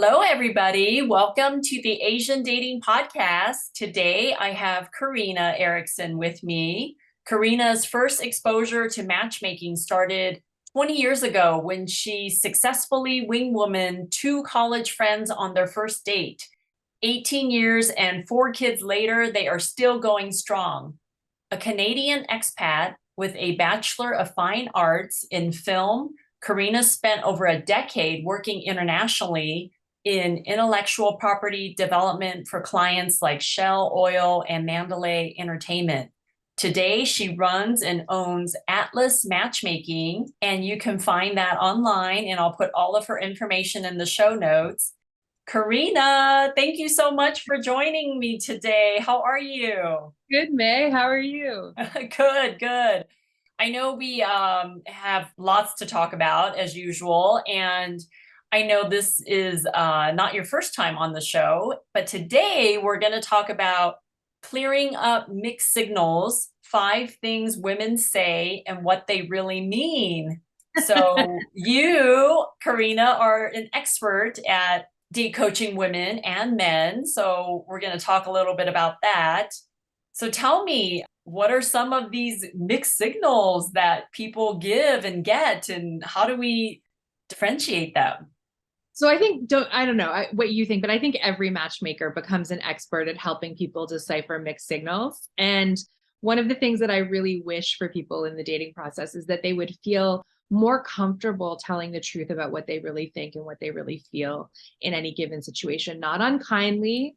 Hello, everybody. Welcome to the Asian Dating Podcast. Today, I have Karina Erickson with me. Karina's first exposure to matchmaking started 20 years ago when she successfully wingwoman two college friends on their first date. 18 years and four kids later, they are still going strong. A Canadian expat with a Bachelor of Fine Arts in film, Karina spent over a decade working internationally in intellectual property development for clients like Shell Oil and Mandalay Entertainment. Today, she runs and owns Atlas Matchmaking, and you can find that online, and I'll put all of her information in the show notes. Karina, thank you so much for joining me today. How are you? Good, May. How are you? Good, good. I know we have lots to talk about as usual, and I know this is not your first time on the show, but today we're going to talk about clearing up mixed signals, 5 things women say and what they really mean. So you, Karina, are an expert at date coaching women and men. So we're going to talk a little bit about that. So tell me, what are some of these mixed signals that people give and get, and how do we differentiate them? So I don't know what you think, but I think every matchmaker becomes an expert at helping people decipher mixed signals. And one of the things that I really wish for people in the dating process is that they would feel more comfortable telling the truth about what they really think and what they really feel in any given situation, not unkindly,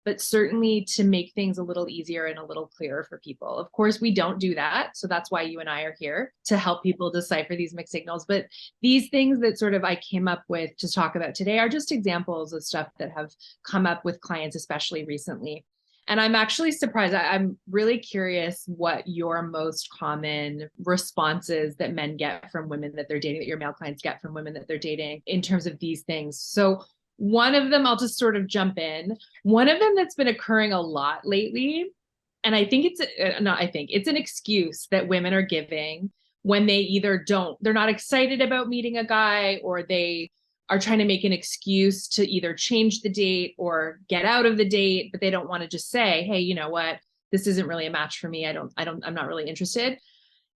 but certainly to make things a little easier and a little clearer for people. Of course, we don't do that. So that's why you and I are here to help people decipher these mixed signals. But these things that sort of I came up with to talk about today are just examples of stuff that have come up with clients, especially recently. And I'm actually surprised. I'm really curious what your most common responses that men get from women that they're dating, that your male clients get from women that they're dating in terms of these things. So one of them, I'll just sort of jump in. One of them that's been occurring a lot lately, and I think it's an excuse that women are giving when they either they're not excited about meeting a guy, or they are trying to make an excuse to either change the date or get out of the date, but they don't want to just say, hey, you know what? This isn't really a match for me. I'm not really interested.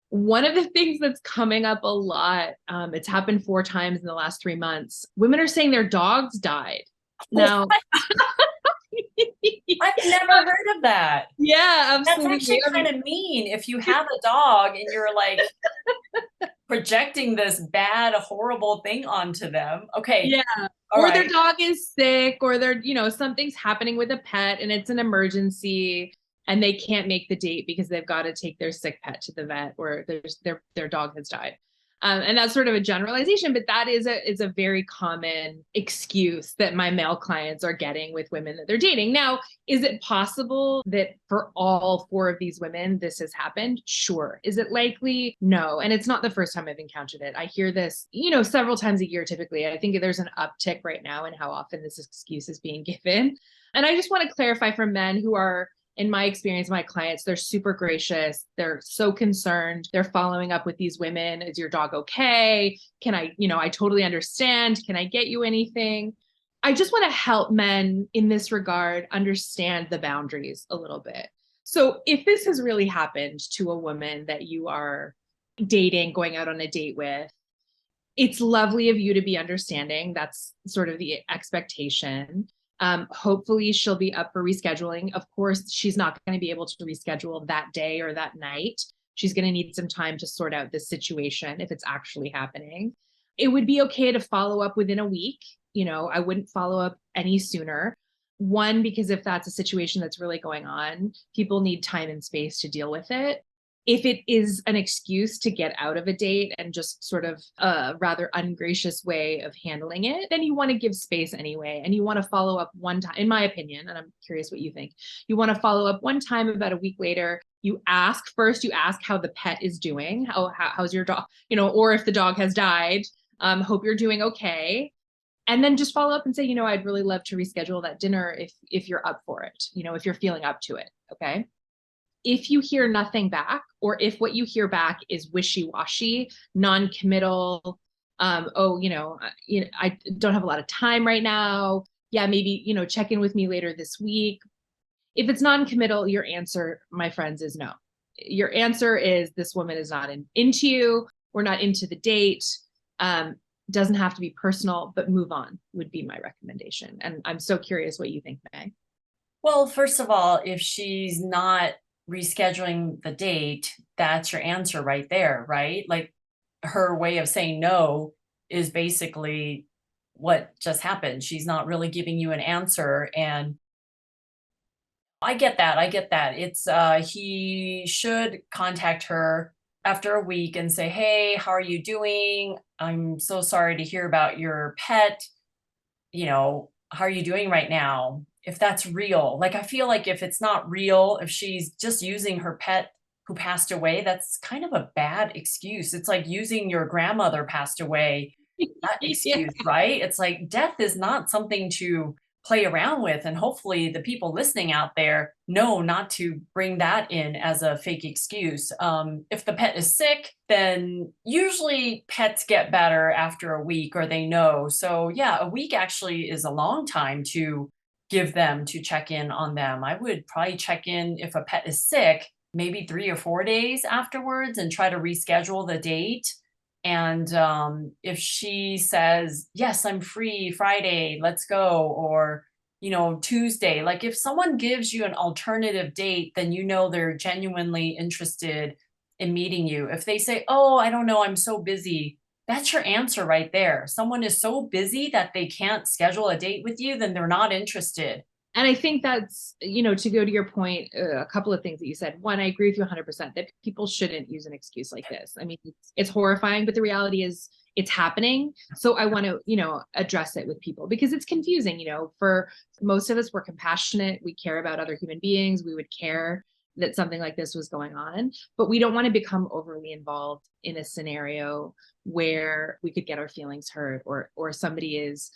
One of the things that's coming up a lot, it's happened 4 times in the last 3 months. Women are saying their dogs died. Now, I've never heard of that. yeah, That's absolutely. actually kind of mean if you have a dog and you're like projecting this bad, horrible thing onto them. Okay. Yeah. All Or their right. dog is sick, or something's happening with a pet and it's an emergency and they can't make the date because they've got to take their sick pet to the vet, or their dog has died. And that's sort of a generalization, but that is a very common excuse that my male clients are getting with women that they're dating. Now, is it possible that for all 4 of these women this has happened? Sure. Is it likely? No. And it's not the first time I've encountered it. I hear this, several times a year typically. I think there's an uptick right now in how often this excuse is being given. And I just want to clarify for men who are, in my experience, my clients, they're super gracious. They're so concerned. They're following up with these women. Is your dog okay? I totally understand. Can I get you anything? I just want to help men in this regard understand the boundaries a little bit. So if this has really happened to a woman that you are dating, going out on a date with, it's lovely of you to be understanding. That's sort of the expectation. Hopefully she'll be up for rescheduling. Of course, she's not going to be able to reschedule that day or that night. She's going to need some time to sort out this situation if it's actually happening. It would be okay to follow up within a week. I wouldn't follow up any sooner. One, because if that's a situation that's really going on, people need time and space to deal with it. If it is an excuse to get out of a date and just sort of a rather ungracious way of handling it, then you want to give space anyway. And you want to follow up one time, in my opinion, and I'm curious what you think. You want to follow up one time about a week later. You ask how the pet is doing. How's your dog, or if the dog has died, hope you're doing okay. And then just follow up and say, I'd really love to reschedule that dinner if you're up for it, if you're feeling up to it. Okay. If you hear nothing back, or if what you hear back is wishy-washy, non-committal, Oh, I don't have a lot of time right now. Yeah, maybe, check in with me later this week. If it's non-committal, your answer, my friends, is no. Your answer is this woman is not into you. We're not into the date. Doesn't have to be personal, but move on would be my recommendation. And I'm so curious what you think, Meg. Well, first of all, if she's not rescheduling the date, that's your answer right there, right? Like her way of saying no is basically what just happened. She's not really giving you an answer. And I get that. I get that. It's he should contact her after a week and say, "Hey, how are you doing? I'm so sorry to hear about your pet. How are you doing right now?" If that's real. Like, I feel like if it's not real, if she's just using her pet who passed away, that's kind of a bad excuse. It's like using your grandmother passed away, that Yeah. excuse, right? It's like death is not something to play around with. And hopefully the people listening out there know not to bring that in as a fake excuse. If the pet is sick, then usually pets get better after a week or they know. So yeah, a week actually is a long time to give them to check in on them. I would probably check in if a pet is sick, maybe 3 or 4 days afterwards and try to reschedule the date. And if she says, yes, I'm free Friday, let's go, or, Tuesday, like if someone gives you an alternative date, then they're genuinely interested in meeting you. If they say, oh, I don't know, I'm so busy, that's your answer right there. Someone is so busy that they can't schedule a date with you, then they're not interested. And I think that's, to go to your point, a couple of things that you said. One, I agree with you 100% that people shouldn't use an excuse like this. I mean, it's horrifying, but the reality is it's happening. So I want to, address it with people because it's confusing. For most of us, we're compassionate. We care about other human beings. We would care that something like this was going on, but we don't want to become overly involved in a scenario where we could get our feelings hurt or somebody is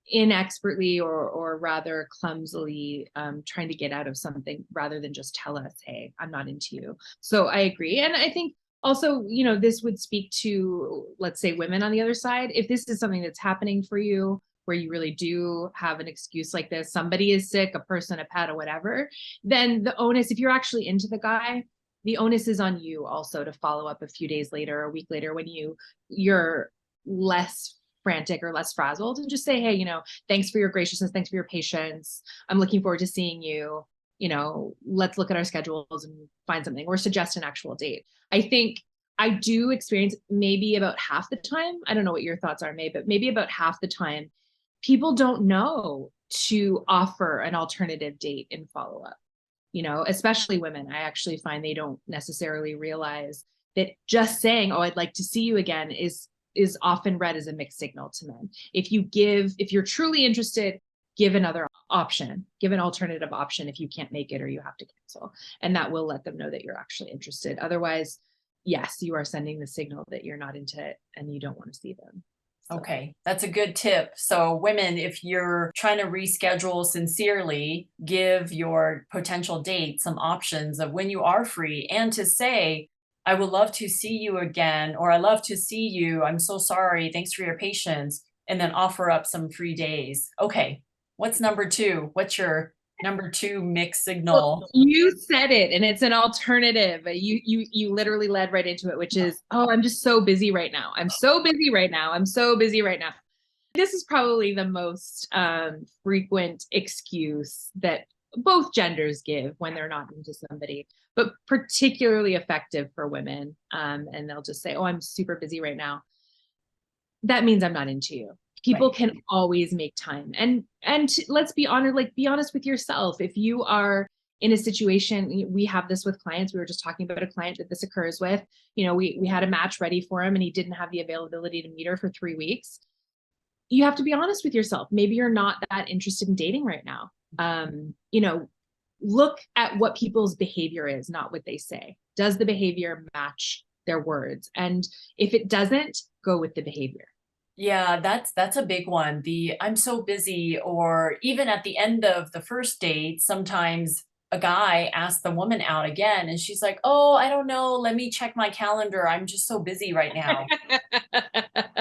inexpertly or rather clumsily trying to get out of something rather than just tell us, hey, I'm not into you. So I agree. And I think also, this would speak to, let's say, women on the other side. If this is something that's happening for you, where you really do have an excuse like this, somebody is sick, a person, a pet, or whatever, then the onus, if you're actually into the guy, the onus is on you also to follow up a few days later, a week later, when you're less frantic or less frazzled, and just say, hey, thanks for your graciousness, thanks for your patience, I'm looking forward to seeing you, let's look at our schedules and find something, or suggest an actual date. I think I do experience maybe about half the time, I don't know what your thoughts are, May, but maybe about half the time people don't know to offer an alternative date in follow-up, especially women. I actually find they don't necessarily realize that just saying, oh, I'd like to see you again is often read as a mixed signal to men. If you're truly interested, give another option, give an alternative option if you can't make it or you have to cancel. And that will let them know that you're actually interested. Otherwise, yes, you are sending the signal that you're not into it and you don't want to see them. So. Okay, that's a good tip. So women, if you're trying to reschedule sincerely, give your potential date some options of when you are free and to say, I would love to see you again, or I love to see you. I'm so sorry. Thanks for your patience. And then offer up some free days. Okay. What's number two? What's your number two mixed signal? Well, you said it, and it's an alternative. You literally led right into it, which is, oh, I'm just so busy right now. I'm so busy right now. I'm so busy right now. This is probably the most frequent excuse that both genders give when they're not into somebody, but particularly effective for women. And they'll just say, oh, I'm super busy right now. That means I'm not into you. People Right. can always make time. And let's be honest, be honest with yourself. If you are in a situation, we have this with clients. We were just talking about a client that this occurs with. We had a match ready for him and he didn't have the availability to meet her for 3 weeks. You have to be honest with yourself. Maybe you're not that interested in dating right now. Look at what people's behavior is, not what they say. Does the behavior match their words? And if it doesn't, go with the behavior. Yeah, that's a big one. The I'm so busy, or even at the end of the first date, sometimes a guy asked the woman out again, and she's like, "Oh, I don't know. Let me check my calendar. I'm just so busy right now."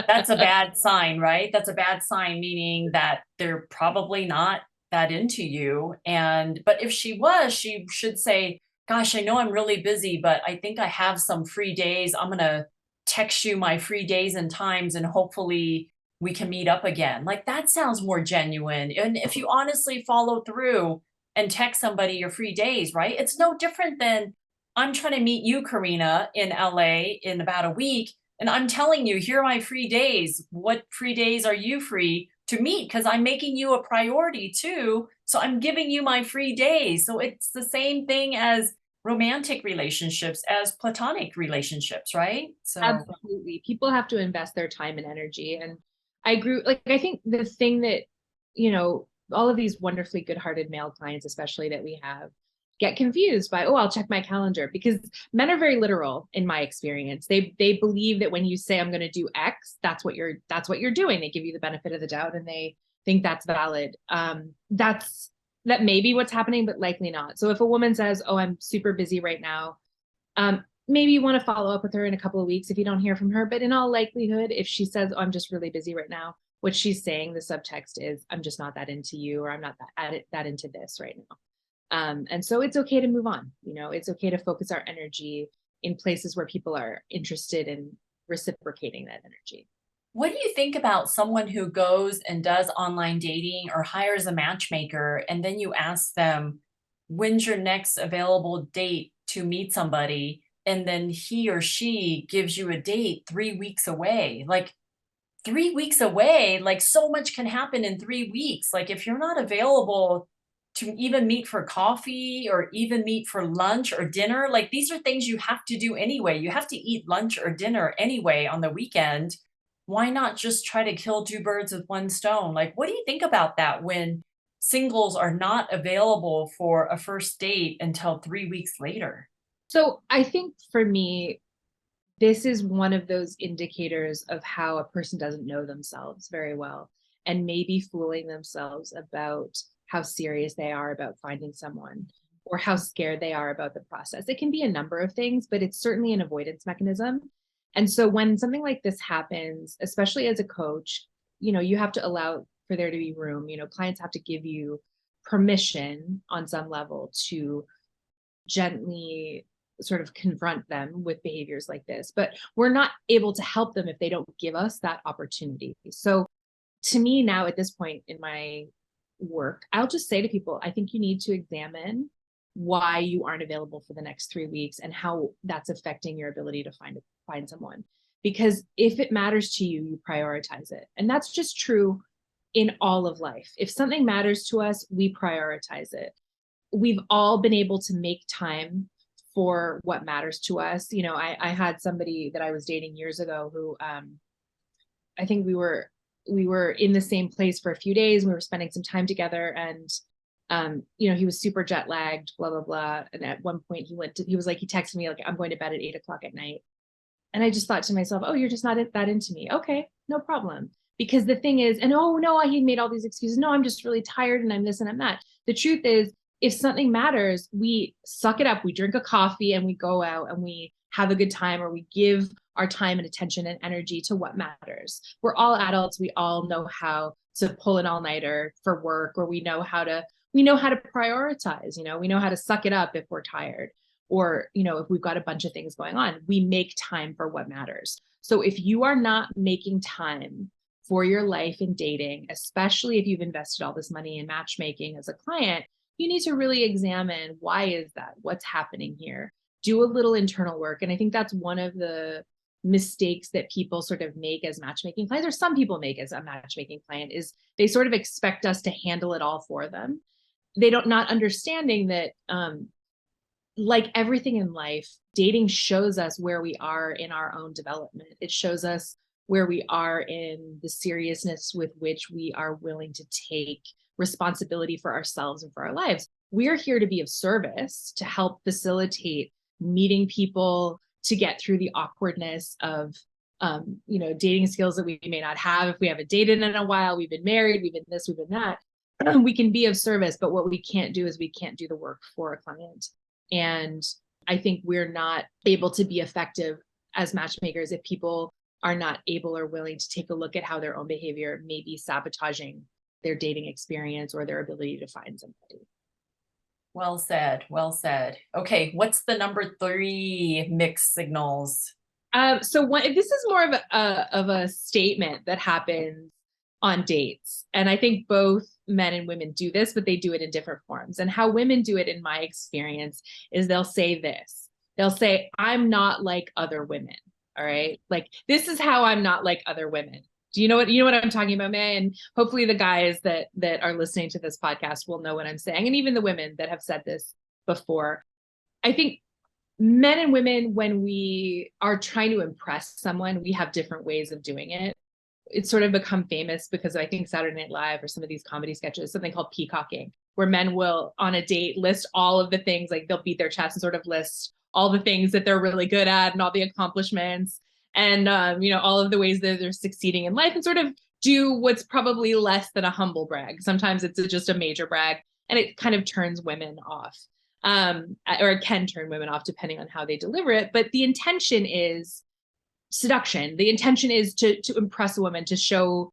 That's a bad sign, right? That's a bad sign, meaning that they're probably not that into you. And, but if she was, she should say, "Gosh, I know I'm really busy, but I think I have some free days. I'm going to text you my free days and times, and hopefully we can meet up again." Like that sounds more genuine. And if you honestly follow through and text somebody your free days, right? It's no different than I'm trying to meet you, Karina, in LA in about a week, and I'm telling you, here are my free days. What free days are you free to meet? Because I'm making you a priority too. So I'm giving you my free days. So it's the same thing as romantic relationships, as platonic relationships, right? So Absolutely. People have to invest their time and energy. And I agree. Like, I think the thing that, you know, all of these wonderfully good-hearted male clients, especially that we have, get confused by, oh, I'll check my calendar, because men are very literal in my experience. They believe that when you say I'm going to do X, that's what you're doing. They give you the benefit of the doubt and they think that's valid. That may be what's happening, but likely not. So if a woman says, oh, I'm super busy right now, maybe you want to follow up with her in a couple of weeks if you don't hear from her. But in all likelihood, if she says, oh, I'm just really busy right now, what she's saying, the subtext is, I'm just not that into you, or I'm not that into this right now. And so it's okay to move on. You know, it's okay to focus our energy in places where people are interested in reciprocating that energy. what do you think about someone who goes and does online dating or hires a matchmaker, and then you ask them, when's your next available date to meet somebody? And then he or she gives you a date 3 weeks away. Like 3 weeks away, like so much can happen in 3 weeks. Like if you're not available to even meet for coffee or even meet for lunch or dinner, like these are things you have to do anyway. You have to eat lunch or dinner anyway on the weekend. Why not just try to kill two birds with one stone? Like, what do you think about that when singles are not available for a first date until 3 weeks later? So I think for me, this is one of those indicators of how a person doesn't know themselves very well and maybe fooling themselves about how serious they are about finding someone or how scared they are about the process. It can be a number of things, but it's certainly an avoidance mechanism. And so when something like this happens, especially as a coach, you know, you have to allow for there to be room. You know, clients have to give you permission on some level to gently sort of confront them with behaviors like this, but we're not able to help them if they don't give us that opportunity. So to me now at this point in my work, I'll just say to people, I think you need to examine why you aren't available for the next 3 weeks and how that's affecting your ability to find someone. Because if it matters to you, you prioritize it. And that's just true in all of life. If something matters to us, we prioritize it. We've all been able to make time for what matters to us. You know, I had somebody that I was dating years ago who I think we were in the same place for a few days. We were spending some time together, and you know, he was super jet lagged, blah blah blah. And at one point, he was like, he texted me like, "I'm going to bed at 8 o'clock at night," and I just thought to myself, "Oh, you're just not that into me." Okay, no problem. Because the thing is, and oh no, he made all these excuses. No, I'm just really tired, and I'm this and I'm that. The truth is, if something matters, we suck it up, we drink a coffee and we go out and we have a good time, or we give our time and attention and energy to what matters. We're all adults. We all know how to pull an all-nighter for work, or we know how to prioritize, you know, we know how to suck it up if we're tired, or, you know, if we've got a bunch of things going on, we make time for what matters. So if you are not making time for your life in dating, especially if you've invested all this money in matchmaking as a client, you need to really examine, why is that? What's happening here? Do a little internal work. And I think that's one of the mistakes that people sort of make as matchmaking clients, or some people make as a matchmaking client, is they sort of expect us to handle it all for them. They don't, not understanding that, like everything in life, dating shows us where we are in our own development. It shows us where we are in the seriousness with which we are willing to take responsibility for ourselves and for our lives. We're here to be of service, to help facilitate meeting people, to get through the awkwardness of, you know, dating skills that we may not have if we haven't dated in a while, we've been married, we've been this, we've been that. we can be of service, but what we can't do is we can't do the work for a client. And I think we're not able to be effective as matchmakers if people are not able or willing to take a look at how their own behavior may be sabotaging their dating experience or their ability to find somebody. Well said. Well said. Okay, what's the number 3 mixed signals? This is more of a statement that happens on dates. And I think both men and women do this, but they do it in different forms. And how women do it, in my experience, is they'll say this. They'll say, I'm not like other women. All right. Like, this is how I'm not like other women. Do you know what I'm talking about, May? And hopefully the guys that are listening to this podcast will know what I'm saying. And even the women that have said this before. I think men and women, when we are trying to impress someone, we have different ways of doing it. It's sort of become famous because I think Saturday Night Live or some of these comedy sketches, something called peacocking, where men will on a date list all of the things, like they'll beat their chest and sort of list all the things that they're really good at and all the accomplishments and, all of the ways that they're succeeding in life, and sort of do what's probably less than a humble brag. Sometimes it's just a major brag, and it kind of turns women off. Or it can turn women off depending on how they deliver it. But the intention is seduction. The intention is to impress a woman, to show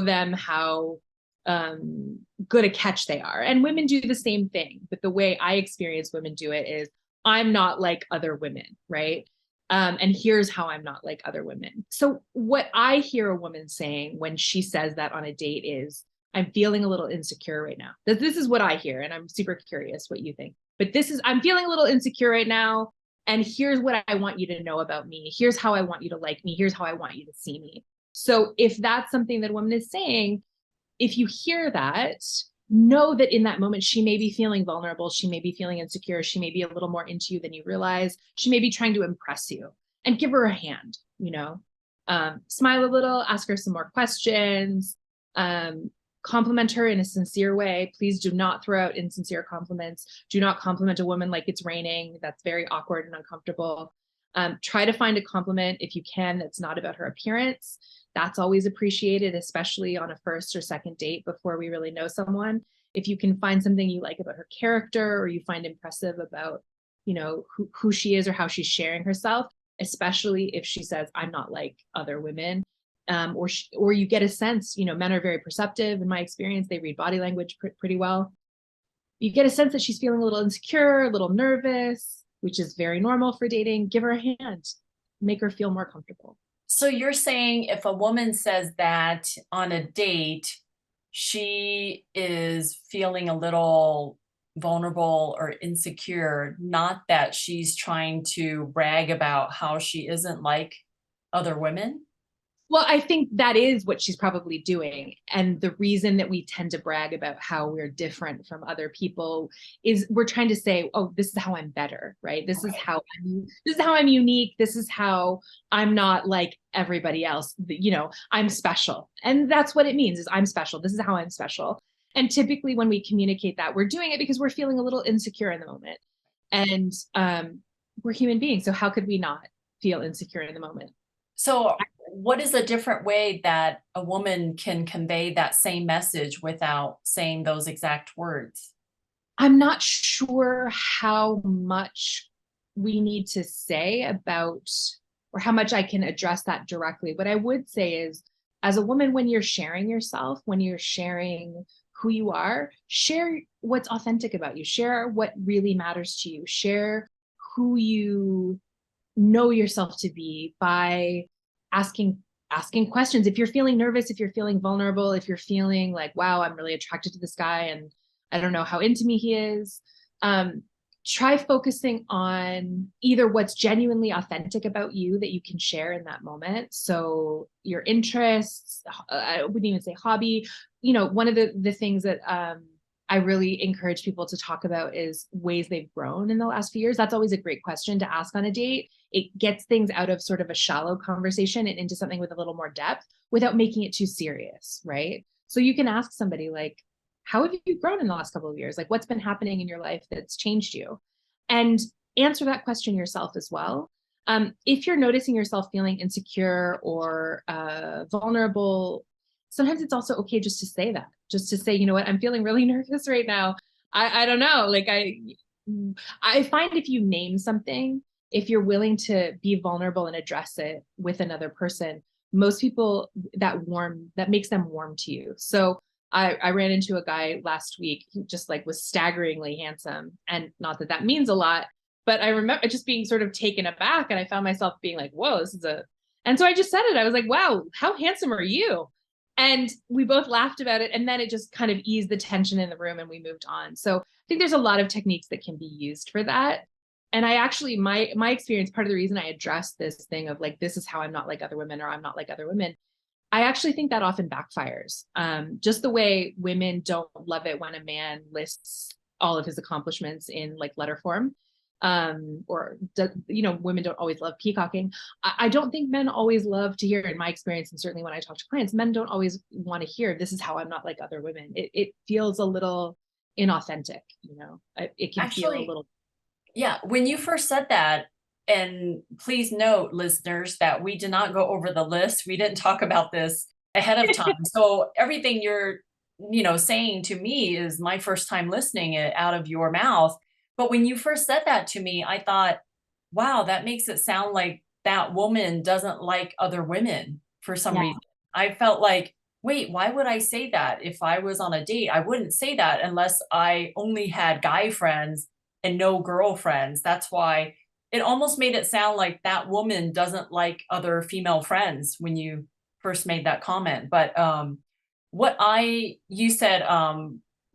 them how good a catch they are. And women do the same thing. But the way I experience women do it is, I'm not like other women, right? And here's how I'm not like other women. So what I hear a woman saying when she says that on a date is, I'm feeling a little insecure right now. This is what I hear, and I'm super curious what you think. But I'm feeling a little insecure right now, and here's what I want you to know about me. Here's how I want you to like me. Here's how I want you to see me. So if that's something that a woman is saying, if you hear that, know that in that moment, she may be feeling vulnerable. She may be feeling insecure. She may be a little more into you than you realize. She may be trying to impress you, and give her a hand, smile a little, ask her some more questions, compliment her in a sincere way. Please do not throw out insincere compliments. Do not compliment a woman like it's raining. That's very awkward and uncomfortable. Try to find a compliment, if you can, that's not about her appearance. That's always appreciated, especially on a first or second date before we really know someone. If you can find something you like about her character, or you find impressive about, who she is or how she's sharing herself, especially if she says, I'm not like other women. Or you get a sense, men are very perceptive. In my experience, they read body language pretty well. You get a sense that she's feeling a little insecure, a little nervous, which is very normal for dating. Give her a hand, make her feel more comfortable. So you're saying if a woman says that on a date, she is feeling a little vulnerable or insecure, not that she's trying to brag about how she isn't like other women? Well, I think that is what she's probably doing. And the reason that we tend to brag about how we're different from other people is we're trying to say, oh, this is how I'm better, right? This is how I'm unique. This is how I'm not like everybody else. I'm special. And that's what it means, is I'm special. This is how I'm special. And typically when we communicate that, we're doing it because we're feeling a little insecure in the moment. And we're human beings. So how could we not feel insecure in the moment? So what is a different way that a woman can convey that same message without saying those exact words? I'm not sure how much we need to say about, or how much I can address that directly. What I would say is, as a woman, when you're sharing yourself, when you're sharing who you are, share what's authentic about you, share what really matters to you, share who you know yourself to be by asking questions. If you're feeling nervous, if you're feeling vulnerable, if you're feeling like, wow, I'm really attracted to this guy and I don't know how into me he is, try focusing on either what's genuinely authentic about you that you can share in that moment. So your interests, I wouldn't even say hobby. One of the things that I really encourage people to talk about is ways they've grown in the last few years. That's always a great question to ask on a date. It gets things out of sort of a shallow conversation and into something with a little more depth without making it too serious, right? So you can ask somebody like, how have you grown in the last couple of years? Like, what's been happening in your life that's changed you? And answer that question yourself as well. If you're noticing yourself feeling insecure or vulnerable, sometimes it's also okay just to say that. just to say, you know what, I'm feeling really nervous right now. I don't know. Like I find if you name something, if you're willing to be vulnerable and address it with another person, most people that makes them warm to you. So I ran into a guy last week who just like was staggeringly handsome, and not that that means a lot, but I remember just being sort of taken aback, and I found myself being like, whoa, and so I just said it. I was like, wow, how handsome are you? And we both laughed about it. And then it just kind of eased the tension in the room and we moved on. So I think there's a lot of techniques that can be used for that. And I actually, my experience, part of the reason I address this thing of like, this is how I'm not like other women, or I'm not like other women, I actually think that often backfires. Just the way women don't love it when a man lists all of his accomplishments in like letter form, women don't always love peacocking. I don't think men always love to hear, in my experience, and certainly when I talk to clients, men don't always want to hear, this is how I'm not like other women. It feels a little inauthentic, it can feel a Actually, little. yeah, when you first said that, and please note, listeners, that we did not go over the list. We didn't talk about this ahead of time. So everything you're, saying to me is my first time listening it out of your mouth. But when you first said that to me, I thought, wow, that makes it sound like that woman doesn't like other women for some Yeah. reason. I felt like, wait, why would I say that? If I was on a date, I wouldn't say that unless I only had guy friends and no girlfriends. That's why it almost made it sound like that woman doesn't like other female friends when you first made that comment. But you said,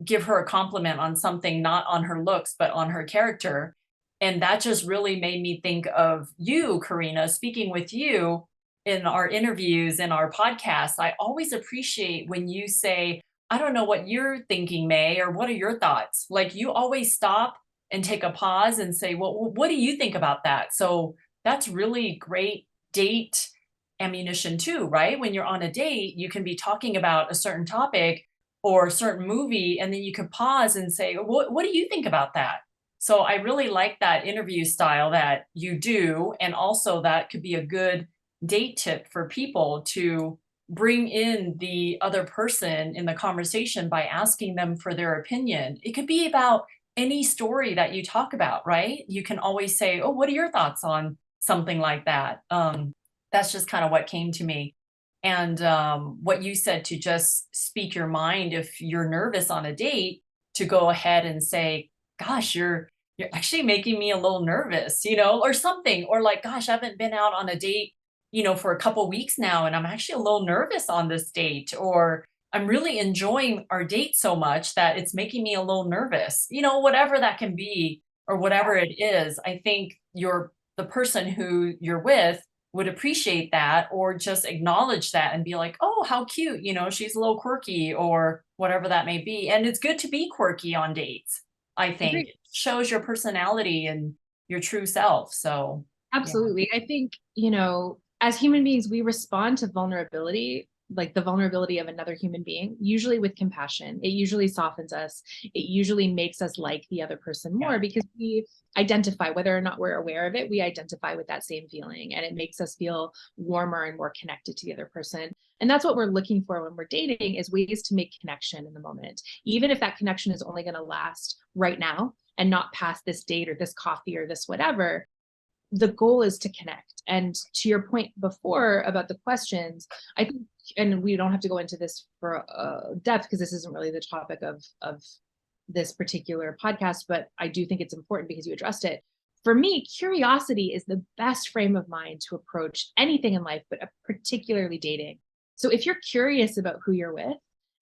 give her a compliment on something, not on her looks, but on her character. And that just really made me think of you, Karina, speaking with you in our interviews, in our podcasts. I always appreciate when you say, I don't know what you're thinking, May, or what are your thoughts? Like you always stop and take a pause and say, well, what do you think about that? So that's really great date ammunition too, right? When you're on a date, you can be talking about a certain topic or a certain movie, and then you could pause and say, what do you think about that? So I really like that interview style that you do. And also that could be a good date tip for people to bring in the other person in the conversation by asking them for their opinion. It could be about any story that you talk about, right? You can always say, oh, what are your thoughts on something like that? That's just kind of what came to me. And what you said, to just speak your mind if you're nervous on a date, to go ahead and say, gosh, you're actually making me a little nervous, or something, or like, gosh, I haven't been out on a date, for a couple weeks now, and I'm actually a little nervous on this date, or I'm really enjoying our date so much that it's making me a little nervous, whatever that can be, or whatever it is. I think the person who you're with would appreciate that, or just acknowledge that and be like, oh, how cute, she's a little quirky, or whatever that may be. And it's good to be quirky on dates. I think Agreed. it shows your personality and your true self. So yeah. Absolutely. I think, as human beings, we respond to vulnerability, like the vulnerability of another human being, usually with compassion. It usually softens us. It usually makes us like the other person more, Yeah. because we identify, whether or not we're aware of it, we identify with that same feeling, and it makes us feel warmer and more connected to the other person. And that's what we're looking for when we're dating, is ways to make connection in the moment, even if that connection is only going to last right now and not past this date or this coffee or this whatever. The goal is to connect. And to your point before about the questions, I think, and we don't have to go into this for depth because this isn't really the topic of this particular podcast, but I do think it's important because you addressed it. For me, curiosity is the best frame of mind to approach anything in life, but particularly dating. So if you're curious about who you're with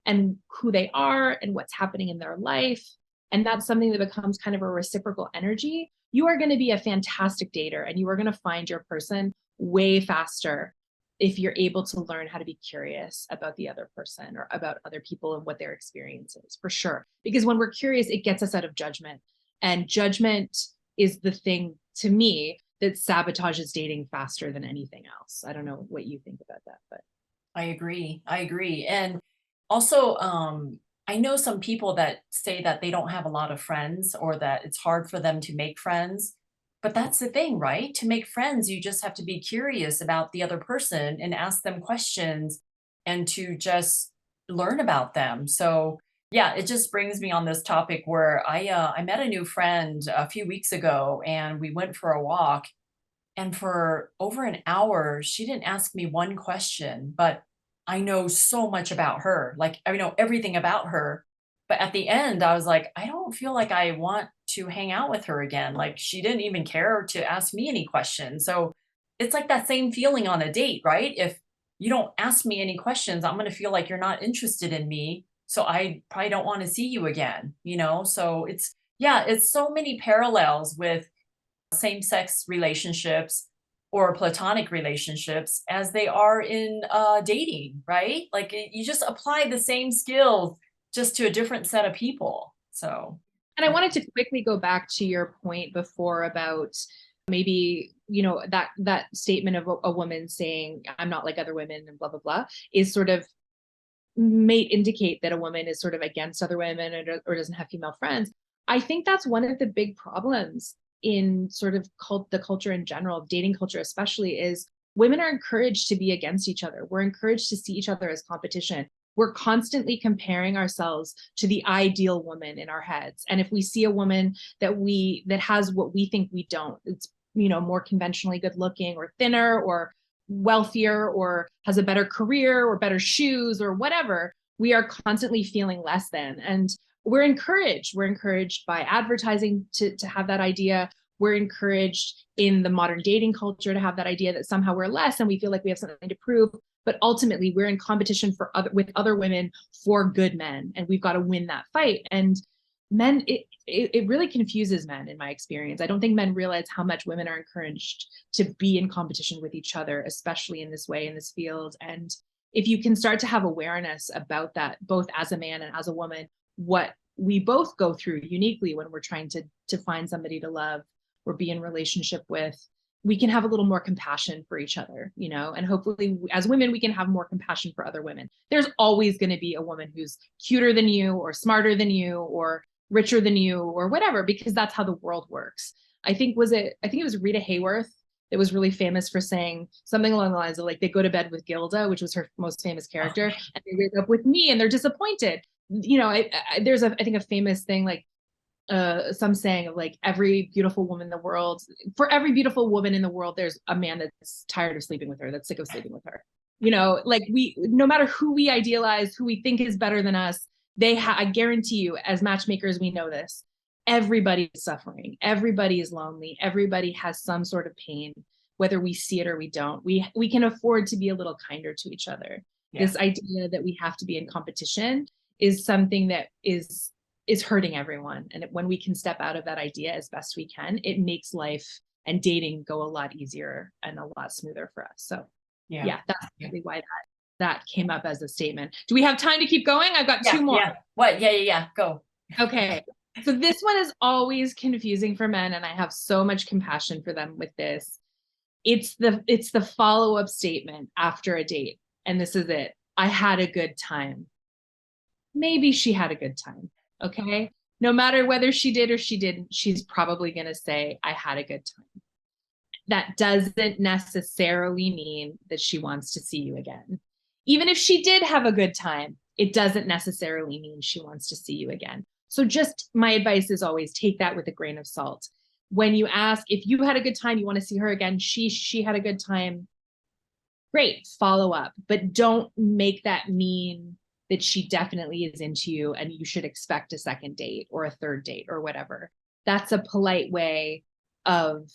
and who they are and what's happening in their life, and that's something that becomes kind of a reciprocal energy, you are going to be a fantastic dater, and you are going to find your person way faster if you're able to learn how to be curious about the other person or about other people and what their experience is, for sure. Because when we're curious, it gets us out of judgment. And judgment is the thing, to me, that sabotages dating faster than anything else. I don't know what you think about that, but I agree. And also, I know some people that say that they don't have a lot of friends, or that it's hard for them to make friends. But that's the thing, right? To make friends, you just have to be curious about the other person and ask them questions, and to just learn about them. So yeah, it just brings me on this topic where I met a new friend a few weeks ago and we went for a walk, and for over an hour she didn't ask me one question, but I know so much about her. Like I know everything about her. But at the end I was like, I don't feel like I want to hang out with her again. Like she didn't even care to ask me any questions. So it's like that same feeling on a date, right? If you don't ask me any questions, I'm going to feel like you're not interested in me. So I probably don't want to see you again, you know? So it's, yeah, it's so many parallels with same sex relationships or platonic relationships as they are in dating, right? Like you just apply the same skills just to a different set of people. So, And I wanted to quickly go back to your point before about maybe, that statement of a woman saying, I'm not like other women and blah, blah, blah, is sort of may indicate that a woman is sort of against other women or doesn't have female friends. I think that's one of the big problems in sort of the culture in general, dating culture especially, is women are encouraged to be against each other. We're encouraged to see each other as competition. We're constantly comparing ourselves to the ideal woman in our heads. And if we see a woman that has what we think we don't, it's, more conventionally good looking or thinner or wealthier or has a better career or better shoes or whatever, we are constantly feeling less than. And we're encouraged by advertising to have that idea. We're encouraged in the modern dating culture to have that idea that somehow we're less and we feel like we have something to prove. But ultimately, we're in competition with other women for good men, and we've got to win that fight. And men, it really confuses men in my experience. I don't think men realize how much women are encouraged to be in competition with each other, especially in this way, in this field. And if you can start to have awareness about that, both as a man and as a woman, what we both go through uniquely when we're trying to find somebody to love or be in relationship with, we can have a little more compassion for each other, and hopefully as women, we can have more compassion for other women. There's always going to be a woman who's cuter than you or smarter than you or richer than you or whatever, because that's how the world works. I think it was Rita Hayworth that was really famous for saying something along the lines of like, they go to bed with Gilda, which was her most famous character, and they wake up with me and they're disappointed. There's I think a famous thing like some saying of like, every beautiful woman in the world, for every beautiful woman in the world, there's a man that's tired of sleeping with her, that's sick of sleeping with her. Like no matter who we idealize, who we think is better than us, I guarantee you, as matchmakers, we know this. Everybody is suffering. Everybody is lonely. Everybody has some sort of pain, whether we see it or we don't. We can afford to be a little kinder to each other. Yeah. This idea that we have to be in competition is something that is hurting everyone. And when we can step out of that idea as best we can, it makes life and dating go a lot easier and a lot smoother for us. So yeah, that's really why that came up as a statement. Do we have time to keep going? I've got two more. Yeah. What? Yeah. Go. Okay. So this one is always confusing for men, and I have so much compassion for them with this. It's the follow-up statement after a date. And this is it. I had a good time. Maybe she had a good time. Okay. No matter whether she did or she didn't, she's probably going to say, I had a good time. That doesn't necessarily mean that she wants to see you again. Even if she did have a good time, it doesn't necessarily mean she wants to see you again. So just my advice is always take that with a grain of salt. When you ask if you had a good time, you want to see her again, she had a good time, great, follow up. But don't make that mean that she definitely is into you and you should expect a second date or a third date or whatever. That's a polite way of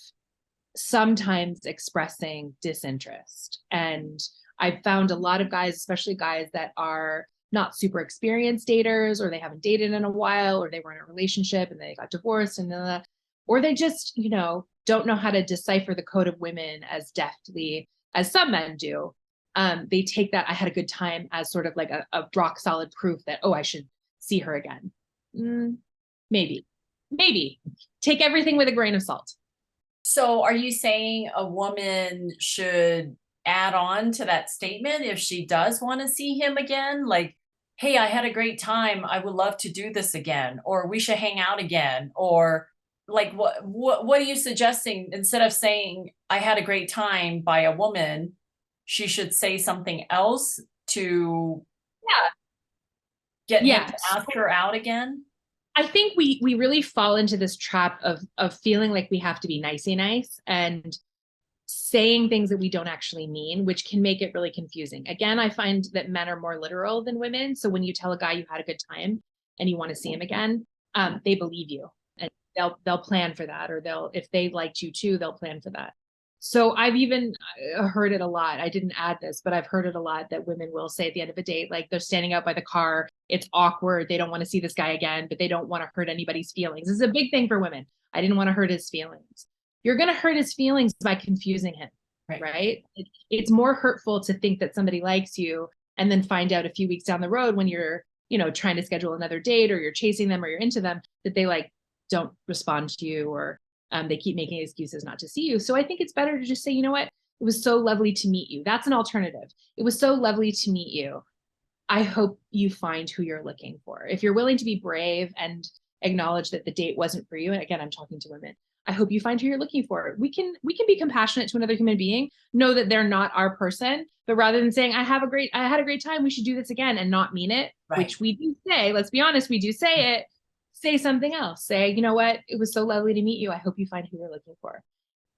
sometimes expressing disinterest. And I've found a lot of guys, especially guys that are not super experienced daters, or they haven't dated in a while, or they were in a relationship and they got divorced, or they just, don't know how to decipher the code of women as deftly as some men do. They take that I had a good time as sort of like a rock solid proof that, I should see her again. Maybe take everything with a grain of salt. So are you saying a woman should add on to that statement if she does want to see him again? Like, hey, I had a great time. I would love to do this again, or we should hang out again. Or like, what are you suggesting? Instead of saying I had a great time by a woman, she should say something else to. Yeah. get him to Yes. ask her out again? I think we really fall into this trap of feeling like we have to be nicey nice and saying things that we don't actually mean, which can make it really confusing. Again, I find that men are more literal than women. So when you tell a guy you had a good time and you want to see him again, they believe you, and they'll plan for that, or if they liked you too, they'll plan for that. So I've even heard it a lot. I didn't add this, but I've heard it a lot that women will say at the end of a date, like they're standing out by the car, it's awkward, they don't want to see this guy again, but they don't want to hurt anybody's feelings. This is a big thing for women. I didn't want to hurt his feelings. You're going to hurt his feelings by confusing him, right? It's more hurtful to think that somebody likes you and then find out a few weeks down the road when you're, trying to schedule another date, or you're chasing them, or you're into them, that they like don't respond to you, or they keep making excuses not to see you. So I think it's better to just say, you know what? It was so lovely to meet you. That's an alternative. It was so lovely to meet you. I hope you find who you're looking for. If you're willing to be brave and acknowledge that the date wasn't for you, and again, I'm talking to women, I hope you find who you're looking for. We can be compassionate to another human being, know that they're not our person, but rather than saying, I had a great time, we should do this again, and not mean it, which we do say, let's be honest, we do say it, say something else. Say, you know what, it was so lovely to meet you. I hope you find who you're looking for.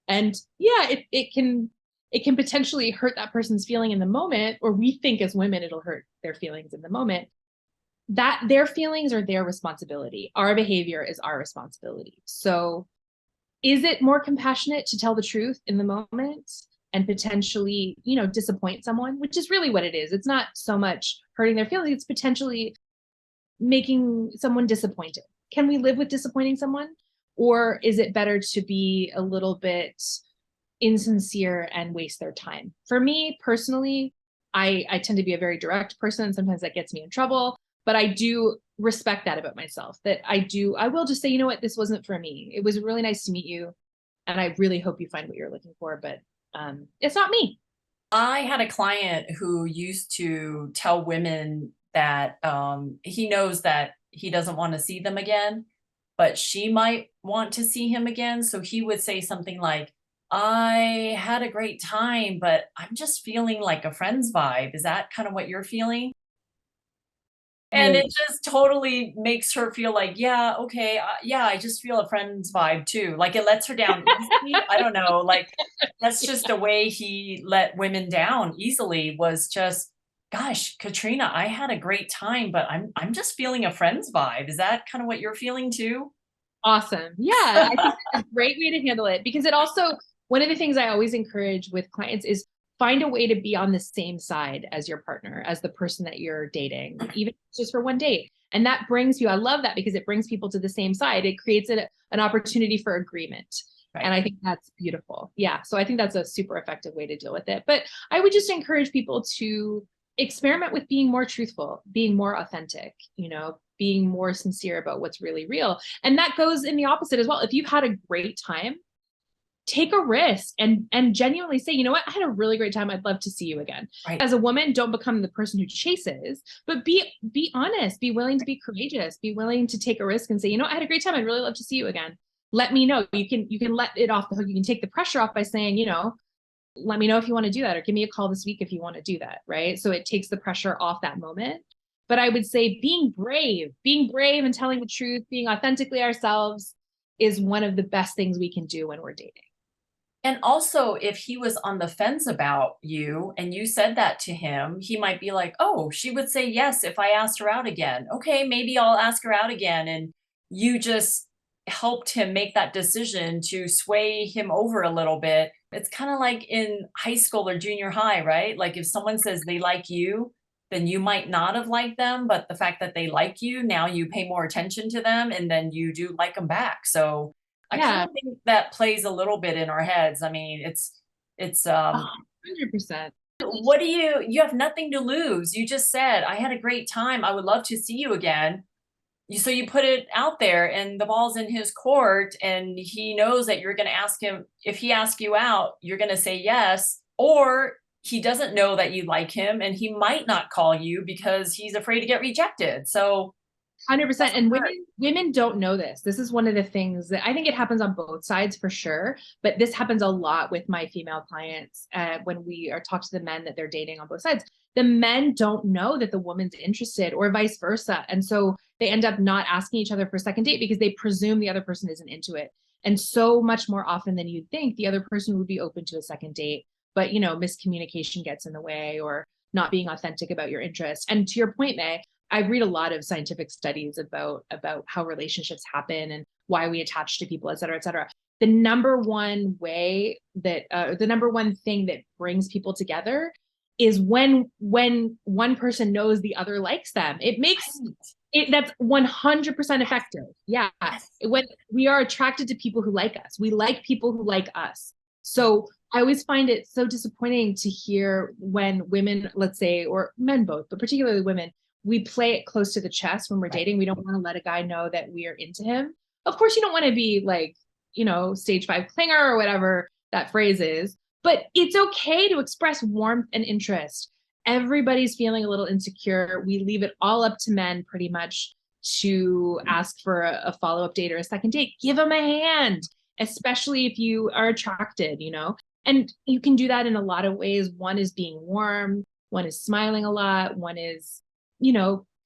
And yeah, it can potentially hurt that person's feeling in the moment, or we think as women, it'll hurt their feelings in the moment. That their feelings are their responsibility. Our behavior is our responsibility. So is it more compassionate to tell the truth in the moment and potentially, disappoint someone, which is really what it is. It's not so much hurting their feelings, it's potentially making someone disappointed. Can we live with disappointing someone? Or is it better to be a little bit insincere and waste their time? For me personally, I tend to be a very direct person. Sometimes that gets me in trouble, but I do respect that about myself, that I will just say, you know what, this wasn't for me. It was really nice to meet you, and I really hope you find what you're looking for, but it's not me. I had a client who used to tell women that he knows that he doesn't want to see them again, but she might want to see him again. So he would say something like, I had a great time, but I'm just feeling like a friend's vibe. Is that kind of what you're feeling? And it just totally makes her feel like, yeah, okay, yeah, I just feel a friend's vibe too. Like it lets her down easily. I don't know, like that's just the way he let women down easily, was just, gosh, Katrina, I had a great time, but I'm just feeling a friend's vibe. Is that kind of what you're feeling too? Awesome. Yeah, I think that's a great way to handle it, because it also, one of the things I always encourage with clients is find a way to be on the same side as your partner, as the person that you're dating, even just for one date. And that brings you, I love that, because it brings people to the same side. It creates an opportunity for agreement. Right. And I think that's beautiful. Yeah. So I think that's a super effective way to deal with it. But I would just encourage people to experiment with being more truthful, being more authentic, being more sincere about what's really real. And that goes in the opposite as well. If you've had a great time, take a risk and genuinely say, you know what, I had a really great time. I'd love to see you again. Right. As a woman, don't become the person who chases, but be honest, be willing to be courageous, be willing to take a risk and say, you know, I had a great time. I'd really love to see you again. Let me know. You can let it off the hook. You can take the pressure off by saying, let me know if you want to do that, or give me a call this week if you want to do that. Right. So it takes the pressure off that moment. But I would say being brave and telling the truth, being authentically ourselves is one of the best things we can do when we're dating. And also, if he was on the fence about you and you said that to him, he might be like, oh, she would say yes if I asked her out again. Okay, maybe I'll ask her out again. And you just helped him make that decision to sway him over a little bit. It's kind of like in high school or junior high, right? Like if someone says they like you, then you might not have liked them, but the fact that they like you, now you pay more attention to them, and then you do like them back. So I kind of think that plays a little bit in our heads. I mean, it's 100%. What do you have nothing to lose. You just said, I had a great time. I would love to see you again. So you put it out there, and the ball's in his court, and he knows that you're going to ask him, if he asks you out, you're going to say yes, or he doesn't know that you like him and he might not call you because he's afraid to get rejected. So 100%. And women don't know this. This is one of the things that I think it happens on both sides for sure. But this happens a lot with my female clients when we are talk to the men that they're dating on both sides. the men don't know that the woman's interested or vice versa. And so they end up not asking each other for a second date because they presume the other person isn't into it. And so much more often than you'd think, the other person would be open to a second date, but miscommunication gets in the way, or not being authentic about your interest. And to your point, May, I read a lot of scientific studies about how relationships happen and why we attach to people, et cetera, et cetera. The number one way that the number one thing that brings people together is when one person knows the other likes them. It makes it, that's 100% effective. Yeah. When we are attracted to people who like us, we like people who like us. So I always find it so disappointing to hear when women, let's say, or men both, but particularly women, we play it close to the chest when we're dating. We don't want to let a guy know that we are into him. Of course, you don't want to be like, stage 5 clinger or whatever that phrase is, but it's okay to express warmth and interest. Everybody's feeling a little insecure. We leave it all up to men pretty much to ask for a follow-up date or a second date. Give them a hand, especially if you are attracted, and you can do that in a lot of ways. One is being warm, one is smiling a lot, one is,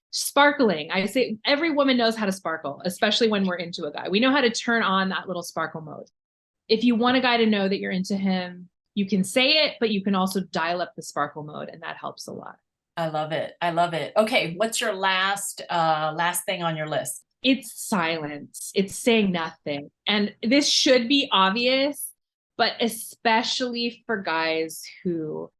sparkling. I say every woman knows how to sparkle, especially when we're into a guy. We know how to turn on that little sparkle mode. If you want a guy to know that you're into him, you can say it, but you can also dial up the sparkle mode, and that helps a lot. I love it. I love it. Okay, what's your last thing on your list? It's silence. It's saying nothing. And this should be obvious, but especially for guys who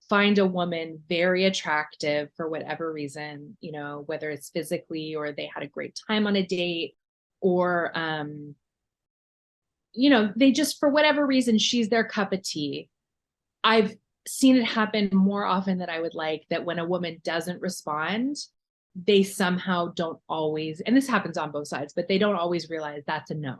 find a woman very attractive for whatever reason, whether it's physically or they had a great time on a date, or they just, for whatever reason, she's their cup of tea. I've seen it happen more often than I would like, that when a woman doesn't respond, they somehow don't always, and this happens on both sides, but they don't always realize that's a no.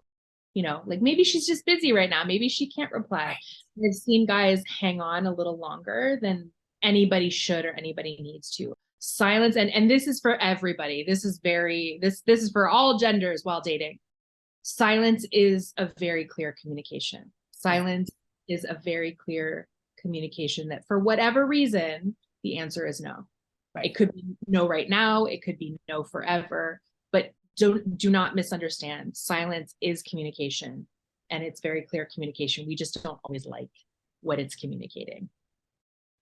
Like maybe she's just busy right now. Maybe she can't reply. I've seen guys hang on a little longer than anybody should or anybody needs to. Silence, and this is for everybody. This is for all genders while dating. Silence is a very clear communication. Silence is a very clear communication that for whatever reason, the answer is no. Right. It could be no right now. It could be no forever, but do not misunderstand. Silence is communication, and it's very clear communication. We just don't always like what it's communicating.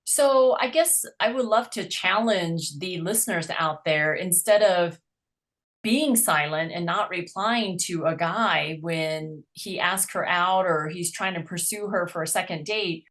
So I guess I would love to challenge the listeners out there, instead of being silent and not replying to a guy when he asks her out or he's trying to pursue her for a second date,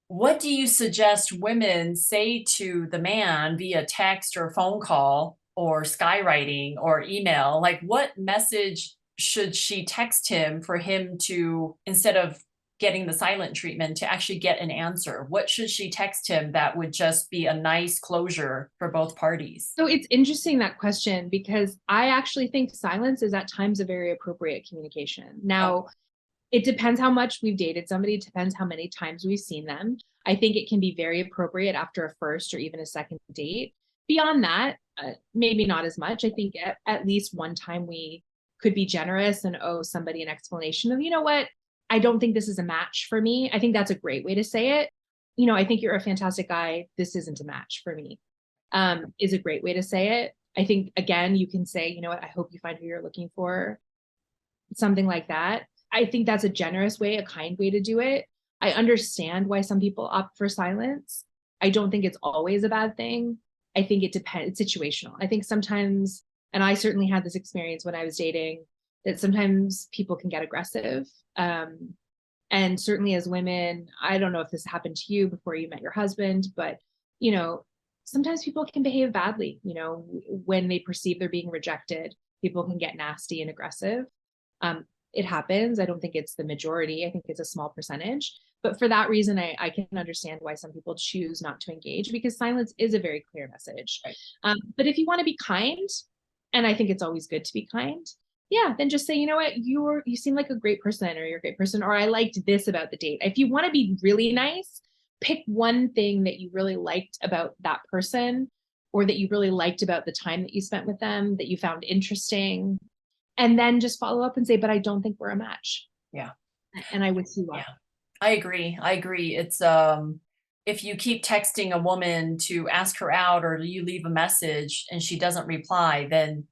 what do you suggest women say to the man via text or phone call or skywriting or email? Like, what message should she text him for him to, instead of getting the silent treatment, to actually get an answer? What should she text him that would just be a nice closure for both parties? So it's interesting, that question, because I actually think silence is at times a very appropriate communication. Now, it depends how much we've dated somebody. It depends how many times we've seen them. I think it can be very appropriate after a first or even a second date. Beyond that, maybe not as much. I think at least one time we could be generous and owe somebody an explanation of, what, I don't think this is a match for me. I think that's a great way to say it. I think you're a fantastic guy. This isn't a match for me. Is a great way to say it. I think, again, you can say, what, I hope you find who you're looking for. Something like that. I think that's a generous way, a kind way to do it. I understand why some people opt for silence. I don't think it's always a bad thing. I think it depends. It's situational. I think sometimes, and I certainly had this experience when I was dating, that sometimes people can get aggressive. And certainly as women, I don't know if this happened to you before you met your husband, but, sometimes people can behave badly, when they perceive they're being rejected. People can get nasty and aggressive. It happens. I don't think it's the majority. I think it's a small percentage. But for that reason, I can understand why some people choose not to engage, because silence is a very clear message. Right. But if you want to be kind, and I think it's always good to be kind, then just say, what, you seem like a great person, or you're a great person, or I liked this about the date. If you want to be really nice, pick one thing that you really liked about that person, or that you really liked about the time that you spent with them, that you found interesting. And then just follow up and say, but I don't think we're a match. Yeah. And I wish you luck. Yeah, I agree. It's, if you keep texting a woman to ask her out or you leave a message and she doesn't reply, then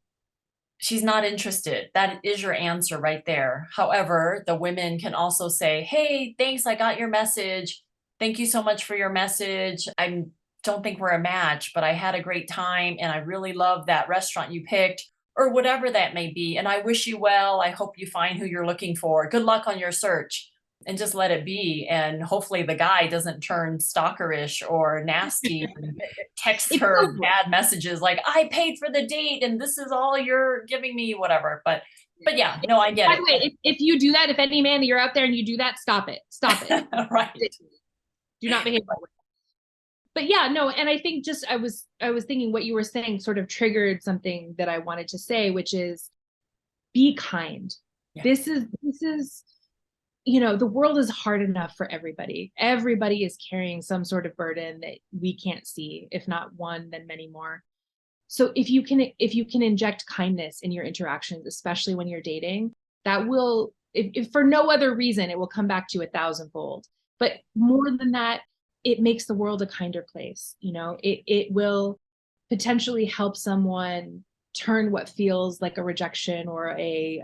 she's not interested. That is your answer right there. However, the women can also say, hey, thanks, I got your message. Thank you so much for your message. I don't think we're a match, but I had a great time and I really love that restaurant you picked, or whatever that may be. And I wish you well. I hope you find who you're looking for. Good luck on your search. And just let it be. And hopefully the guy doesn't turn stalkerish or nasty and text her bad messages like, I paid for the date and this is all you're giving me, whatever. But yeah, no, I get By it. the way, if you do that, if any man you're out there and you do that, stop it. Stop it. Right. Do not behave that way. But yeah, no, and I think just I was thinking what you were saying sort of triggered something that I wanted to say, which is be kind. Yeah. This is the world is hard enough for everybody. Everybody is carrying some sort of burden that we can't see, if not one, then many more. So if you can inject kindness in your interactions, especially when you're dating, that will, if for no other reason, it will come back to you 1,000-fold. But more than that, it makes the world a kinder place. It will potentially help someone turn what feels like a rejection or a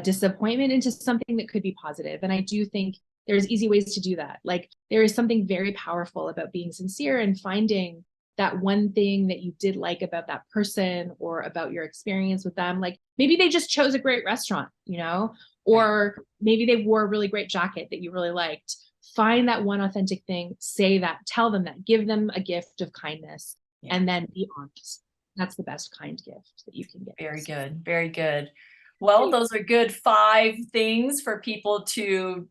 disappointment into something that could be positive. And I do think there's easy ways to do that. Like there is something very powerful about being sincere and finding that one thing that you did like about that person or about your experience with them. Like maybe they just chose a great restaurant, or maybe they wore a really great jacket that you really liked. Find that one authentic thing, say that, tell them that, give them a gift of kindness, and then be honest. That's the best kind gift that you can get. Very good. Very good. Well, those are good 5 things for people to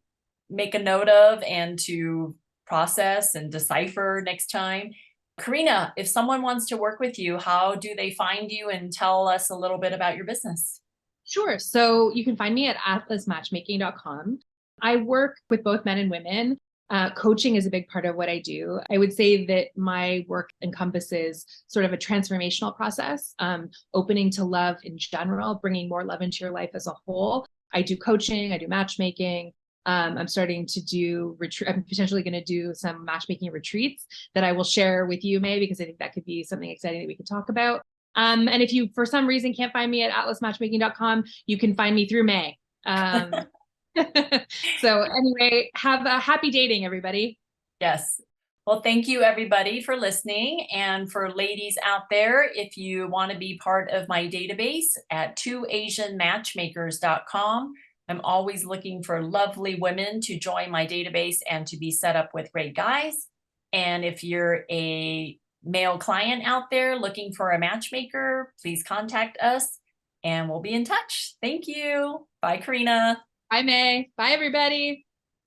make a note of and to process and decipher next time. Karina, if someone wants to work with you, how do they find you, and tell us a little bit about your business? Sure. So you can find me at atlasmatchmaking.com. I work with both men and women. Coaching is a big part of what I do. I would say that my work encompasses sort of a transformational process, opening to love in general, bringing more love into your life as a whole. I do coaching, I do matchmaking. I'm starting to do I'm potentially going to do some matchmaking retreats that I will share with you, May, because I think that could be something exciting that we could talk about. And if you, for some reason, can't find me at atlasmatchmaking.com, you can find me through May. So anyway, have a happy dating, everybody. Yes. Well, thank you everybody for listening. And for ladies out there, if you want to be part of my database at 2asianmatchmakers.com, I'm always looking for lovely women to join my database and to be set up with great guys. And if you're a male client out there looking for a matchmaker, please contact us and we'll be in touch. Thank you. Bye, Karina. Bye, May. Bye, everybody.